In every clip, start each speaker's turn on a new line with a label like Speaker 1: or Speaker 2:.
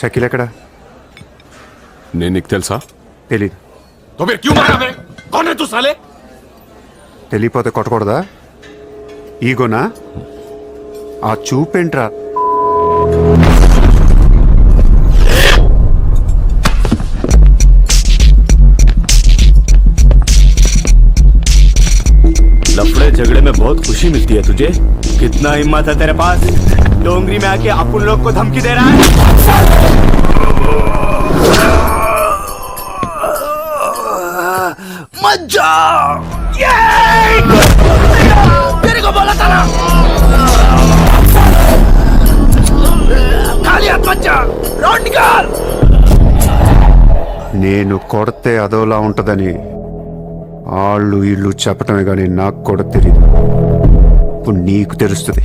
Speaker 1: షకీల్ ఎక్కడ?
Speaker 2: నేను నీకు తెలుసా?
Speaker 1: తెలీదు.
Speaker 2: तो फिर क्यों मारा बे? कौन है तू साले?
Speaker 1: తెలియపోతే కొట్టకూడదా? ఈగోనా? ఆ చూపేంట్రా?
Speaker 3: लफड़े झगड़े में बहुत खुशी मिलती है तुझे। कितना हिम्मत है तेरे पास, डोंगरी में आके अपन लोग को धमकी दे रहा है। मत जा, तेरे को बोला था ना, खाली हाथ मत जा, रोड निकाल।
Speaker 1: నేను కొడితే అదోలా ఉంటదని వాళ్ళు వీళ్ళు చెప్పటమే కానీ నాకు కూడా తెలియదు. ఇప్పుడు నీకు తెలుస్తుంది.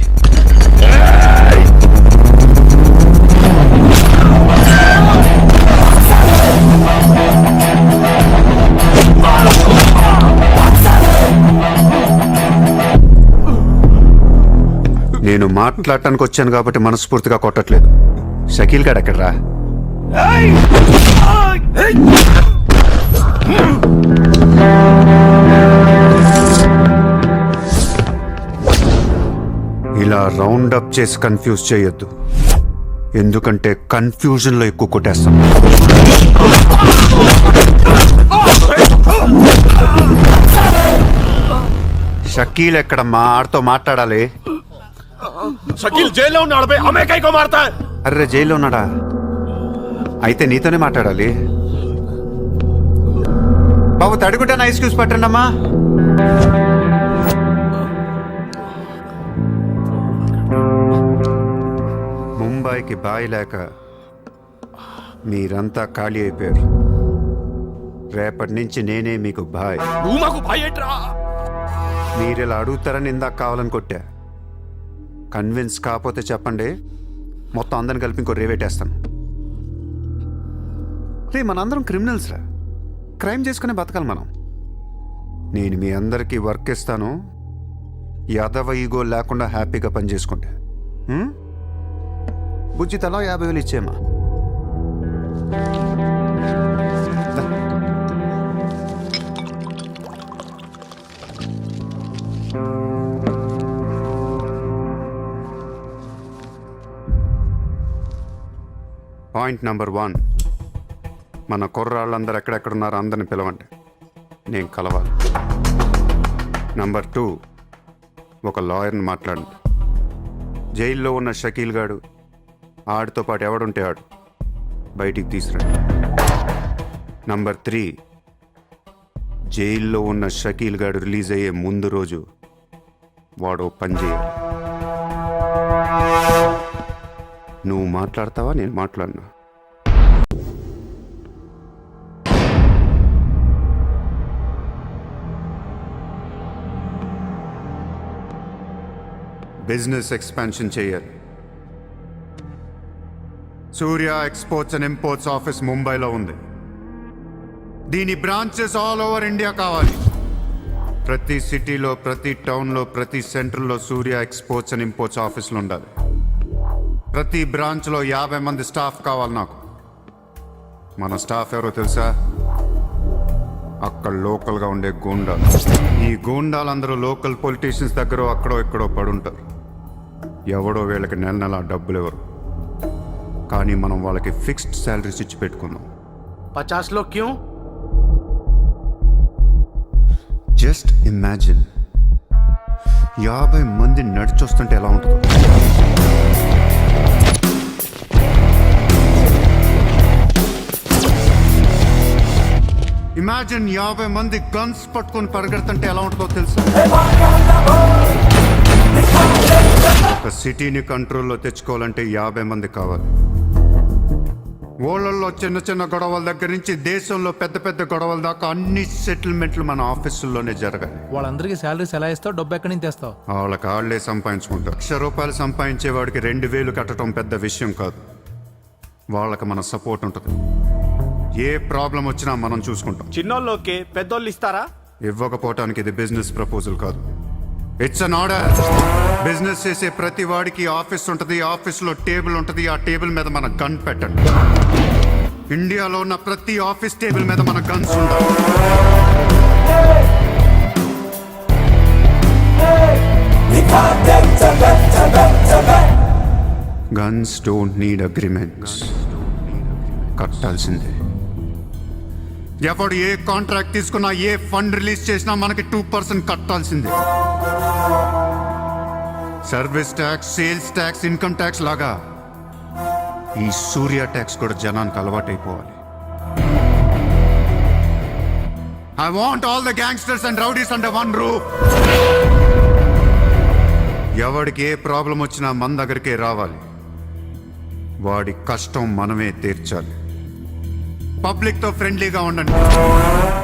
Speaker 1: నేను మాట్లాడటానికి వచ్చాను కాబట్టి మనస్ఫూర్తిగా కొట్టట్లేదు. షకీల్ గారు ఎక్కడ్రా? ఇలా రౌండ్ అప్ చేసి కన్ఫ్యూజ్ చేయొద్దు, ఎందుకంటే కన్ఫ్యూజన్లో ఎక్కువ కొట్టేస్తాం. షకీల్ ఎక్కడమ్మా? ఆడితో మాట్లాడాలి.
Speaker 2: शकील जेल में ఉన్నాడు బే, हमें कई को मारता है?
Speaker 1: అర్రే జైల్లో ఉన్నాడా? అయితే నీతోనే మాట్లాడాలి. బాబు తడుగుంటే ఐస్ క్యూస్ పట్టండి అమ్మా. ముంబైకి బాయి లేక మీరంతా ఖాళీ అయిపోయారు. రేపటి నుంచి నేనే మీకు బాయ్.
Speaker 2: నువ్వు మాకు భాయ్ ఏంట్రా?
Speaker 1: మీరు ఇలా అడుగుతారని ఇందాక కావాలని కొట్టా. కన్విన్స్ కాకపోతే చెప్పండి, మొత్తం అందరిని కలిపి ఇంకో రేవేటేస్తాను. రే మనందరం క్రిమినల్స్ రా, క్రైమ్ చేసుకునే బతకాలి మనం. నేను మీ అందరికీ వర్క్ ఇస్తాను, యాదవ ఈగో లేకుండా హ్యాపీగా పని చేసుకుంటే. బుజ్జి తలా 50,000 ఇచ్చేమా. పాయింట్ నెంబర్ 1, మన కుర్రాళ్ళందరూ ఎక్కడెక్కడున్నారో అందరిని పిలవండి, నేను కలవాలి. నెంబర్ 2, ఒక లాయర్ని మాట్లాడండి. జైల్లో ఉన్న షకీల్ గాడు, ఆడితో పాటు ఎవడుంటే ఆడు బయటికి తీసుకురండి. నెంబర్ 3, జైల్లో ఉన్న షకీల్ గాడు రిలీజ్ అయ్యే ముందు రోజు వాడు పని చేయాలి. నువ్వు మాట్లాడతావా, నేను మాట్లాడినా? బిజినెస్ ఎక్స్పాన్షన్ చేయాలి. సూర్య ఎక్స్పోర్ట్స్ అండ్ ఇంపోర్ట్స్ ఆఫీస్ ముంబైలో ఉంది. దీని బ్రాంచెస్ ఆల్ ఓవర్ ఇండియా కావాలి. ప్రతి సిటీలో, ప్రతి టౌన్లో, ప్రతి సెంటర్లో సూర్య ఎక్స్పోర్ట్స్ అండ్ ఇంపోర్ట్స్ ఆఫీసులు ఉండాలి. ప్రతి బ్రాంచ్లో 50 మంది స్టాఫ్ కావాలి నాకు. మన స్టాఫ్ ఎవరో తెలుసా? అక్కడ లోకల్గా ఉండే గూండాలు. ఈ గూండాలందరూ లోకల్ పొలిటీషియన్స్ దగ్గర అక్కడో ఇక్కడో పడుంటారు. ఎవడో వీళ్ళకి నెల నెల డబ్బులు ఎవరు, కానీ మనం వాళ్ళకి ఫిక్స్డ్ శాలరీస్ ఇచ్చి పెట్టుకున్నాం.
Speaker 3: 50 लोग क्यों?
Speaker 1: జస్ట్ ఇమాజిన్ 50 మంది నడిచొస్తుంటే ఎలా ఉంటుందో. ఇమాజిన్ 50 మంది గన్స్ పట్టుకొని పరిగెడుతుంటే ఎలా ఉంటుందో తెలుసా? ఒక సిటీని కంట్రోల్లో తెచ్చుకోవాలంటే 50 మంది కావాలి. ఊళ్ళల్లో చిన్న చిన్న గొడవల దగ్గర నుంచి దేశంలో పెద్ద పెద్ద గొడవల దాకా అన్ని సెటిల్మెంట్లు మన ఆఫీసుల్లోనే జరగాలి.
Speaker 4: వాళ్ళందరికీ శాలరీస్ ఎలా ఇస్తావు? డబ్బు ఎక్కడి నుంచి తెస్తావు?
Speaker 1: వాళ్ళకి వాళ్ళే సంపాదించుకుంటారు. ₹1,00,000 సంపాదించేవాడికి 2,000 కట్టడం పెద్ద విషయం కాదు. వాళ్ళకి మన సపోర్ట్ ఉంటుంది. ఏ ప్రాబ్లం వచ్చినా మనం చూసుకుంటాం.
Speaker 3: చిన్నోళ్ళకి పెద్దోళ్ళు ఇస్తారా?
Speaker 1: ఇవ్వకపోవటానికి ఇది బిజినెస్ ప్రపోజల్ కాదు. It's an order. బిజినెస్ చేసే ప్రతి వాడికి ఆఫీస్ ఉంటుంది, ఆఫీస్లో టేబుల్ ఉంటుంది, ఆ టేబుల్ మీద మన గన్ పెట్టండి. ఇండియాలో ఉన్న ప్రతి ఆఫీస్ టేబుల్ మీద మన గన్స్ ఉండాలి. Guns don't need agreements. కట్టాల్సిందే. ఎవడు ఏ కాంట్రాక్ట్ తీసుకున్నా, ఏ ఫండ్ రిలీజ్ చేసినా మనకి 2% కట్టాల్సిందే. Service tax, sales tax, income tax లాగా ఈ సూర్య ట్యాక్స్ కూడా జనానికి అలవాటైపోవాలి. I want all the gangsters and rowdies under one roof. ఎవడికి ఏ ప్రాబ్లం వచ్చినా మన దగ్గరికే రావాలి. వాడి కష్టం మనమే తీర్చాలి. పబ్లిక్ తో ఫ్రెండ్లీగా ఉండండి.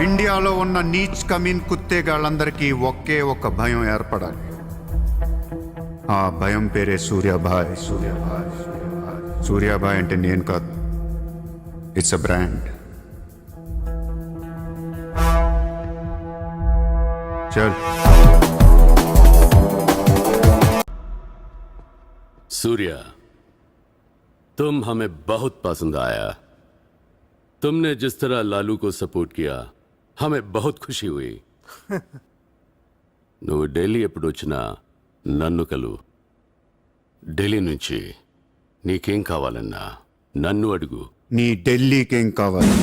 Speaker 1: ఇండియాలో ఉన్న నీచ్ కమీన్ కుత్తేగాళ్ళందరికీ ఒకే ఒక భయం ఏర్పడాలి. ఆ భయం పేరే సూర్యాభాయ్. సూర్యాభాయ్ అంటే నేను కాదు, ఇట్స్ అ బ్రాండ్. చల్.
Speaker 5: सूर्या, तुम हमें बहुत पसंद आया. तुमने जिस तरह लालू को सपोर्ट किया हमें बहुत खुशी हुई. నువ్వు ఢిల్లీ ఎప్పుడు వచ్చినా నన్ను కలు. ఢిల్లీ నుంచి నీకేం కావాలన్నా నన్ను అడుగు.
Speaker 1: నీ ఢిల్లీకేం కావాలి?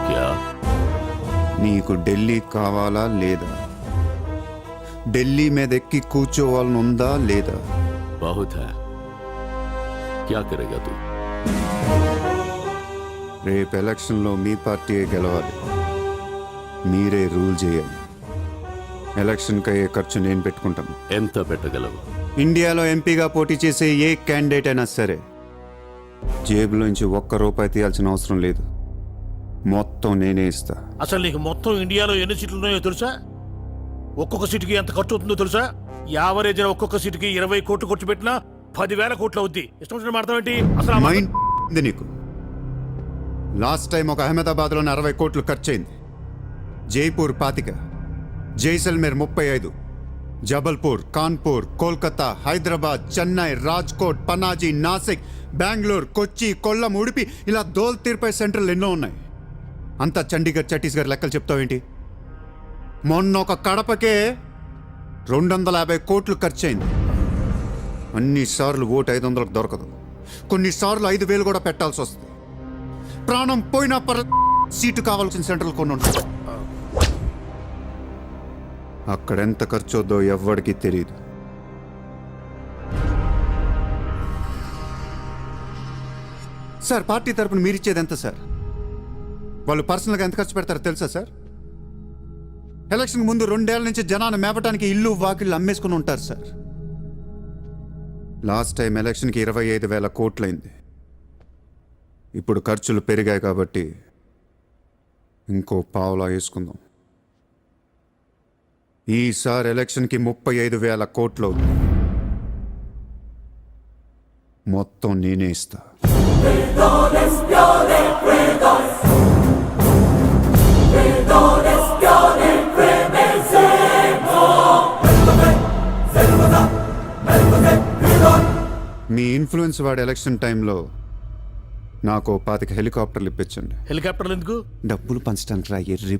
Speaker 5: క్యా?
Speaker 1: నీకు ఢిల్లీ కావాలా లేదా? ఢిల్లీ మీద ఎక్కి కూర్చోవాలని ఉందా లేదా?
Speaker 5: बहुत है. क्या करेगा तू?
Speaker 1: రేపు ఎలక్షన్లో మీ పార్టీయే గెలవాలి. మీరే రూల్ చేయాలి. ఎలక్షన్కి అయ్యే ఖర్చు నేను పెట్టుకుంటాను.
Speaker 5: ఎంత పెట్టగలవు?
Speaker 1: ఇండియాలో ఎంపీగా పోటీ చేసే ఏ క్యాండిడేట్ అయినా సరే జేబులోంచి ₹1 తీయాల్సిన అవసరం లేదు. మొత్తం నేనే ఇస్తా.
Speaker 2: అసలు నీకు మొత్తం ఇండియాలో ఎన్ని సీట్లు ఉన్నాయో తెలుసా? ఒక్కొక్క సీటుకి ఎంత ఖర్చు అవుతుందో తెలుసా? యావరేజ్ ఒక్కొక్క సీటుకి 20 కోట్లు ఖర్చు పెట్టినా 10,000 కోట్లు అవుద్ది. ఇష్టం వచ్చిన మాట్లాడతాం ఏంటి? అసలు ఆ
Speaker 1: మైండ్ ఉంది నీకు. లాస్ట్ టైం ఒక అహ్మదాబాద్లోనే 60 కోట్లు ఖర్చు అయింది. జైపూర్ 25, జైసల్మేర్ 35, జబల్పూర్, కాన్పూర్, కోల్కతా, హైదరాబాద్, చెన్నై, రాజ్కోట్, పనాజీ, నాసిక్, బెంగళూరు, కొచ్చి, కొల్లం, ఉడిపి, ఇలా దోల్ తీర్పై సెంటర్లు ఎన్నో ఉన్నాయి. అంతా చండీగఢ్, ఛత్తీస్గఢ్ లెక్కలు చెప్తావేంటి? మొన్న ఒక కడపకే 250 కోట్లు ఖర్చు అయింది. అన్నిసార్లు ఓటు 500కు దొరకదు. కొన్నిసార్లు 5,000 కూడా పెట్టాల్సి వస్తుంది. ప్రాణం పోయినా సీటు కావాల్సిన సెంటర్లు కొన్ని ఉంటాయి. అక్కడెంత ఖర్చు అవుద్దో ఎవ్వడికి తెలియదు. సార్, పార్టీ తరపున మీరిచ్చేది ఎంత సార్? వాళ్ళు పర్సనల్గా ఎంత ఖర్చు పెడతారో తెలుసా సార్? ఎలక్షన్ ముందు 2 ఏళ్ల నుంచి జనాన్ని మేపటానికి ఇల్లు వాకిళ్ళు అమ్మేసుకుని ఉంటారు సార్. లాస్ట్ టైం ఎలక్షన్కి 25,000 కోట్లయింది. ఇప్పుడు ఖర్చులు పెరిగాయి కాబట్టి ఇంకో పావులా వేసుకుందాం. ఈసారి ఎలక్షన్కి 35,000 కోట్లు అవుతుంది. మొత్తం నేనే ఇస్తా. మీ ఇన్ఫ్లుయెన్స్ వాడి ఎలక్షన్ టైంలో నాకు 25 హెలికాప్టర్లు ఇప్పించండి.
Speaker 2: హెలికాప్టర్లు ఎందుకు?
Speaker 1: డబ్బులు పంచడానికి రా ఎర్రి.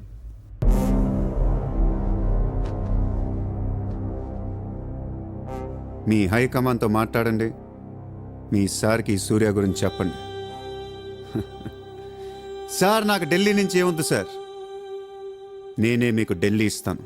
Speaker 1: మీ హైకమాండ్తో మాట్లాడండి. మీ సార్కి సూర్య గురించి చెప్పండి. సార్, నాకు ఢిల్లీ నుంచి ఏముంది సార్? నేనే మీకు ఢిల్లీ ఇస్తాను.